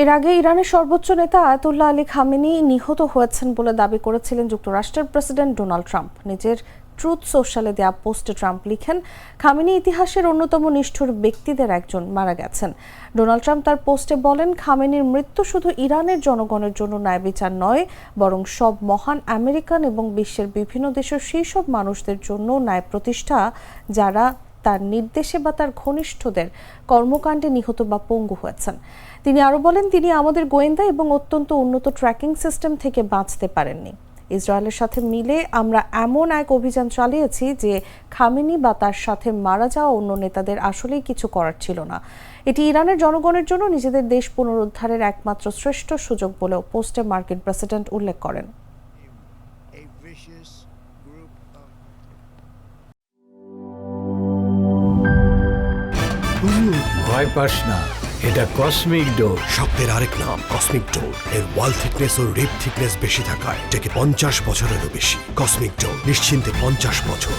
এর আগে ইরানের সর্বোচ্চ নেতা আয়াতুল্লাহ আলী খামেনি নিহত হয়েছেন বলে দাবি করেছিলেন যুক্তরাষ্ট্রের প্রেসিডেন্ট ডোনাল্ড ট্রাম্প। নিজের ট্রুথ সোশ্যালে দেয়া পোস্টে ট্রাম্প লিখেন, খামেনি ইতিহাসের অন্যতম নিষ্ঠুর ব্যক্তিদের একজন, মারা গেছেন। ডোনাল্ড ট্রাম্প তার পোস্টে বলেন, খামেনির মৃত্যু শুধু ইরানের জনগণের জন্য ন্যায় বিচার নয়, বরং সব মহান আমেরিকান এবং বিশ্বের বিভিন্ন দেশের সেই সব মানুষদের জন্য ন্যায় প্রতিষ্ঠা যারা তার নির্দেশে বা তার ঘনিষ্ঠদের কর্মকাণ্ডে নিহত বা পঙ্গু হয়েছেন। তিনি আরো বলেন, তিনি আমাদের গোয়েন্দা এবং অত্যন্ত উন্নত ট্র্যাকিং সিস্টেম থেকে বাঁচতে পারেননি। ইসরায়েলের সাথে মিলে আমরা এমন এক অভিযান চালিয়েছি যে খামেনি বা তার সাথে মারা যাওয়া অন্য নেতাদের আসলেই কিছু করার ছিল না। এটি ইরানের জনগণের জন্য নিজেদের দেশ পুনরুদ্ধারের একমাত্র শ্রেষ্ঠ সুযোগ বলেও পোস্টে মার্কিন প্রেসিডেন্ট উল্লেখ করেন। ভয় পাস না, এটা কসমিক ডোর। শব্দের আরেক নাম কসমিক ডোর। এর ওয়াল থিকনেস ও রিপ থিকনেস বেশি থাকায় এটাকে 50 বছরেরও বেশি। কসমিক ডোর, নিশ্চিন্তে 50 বছর।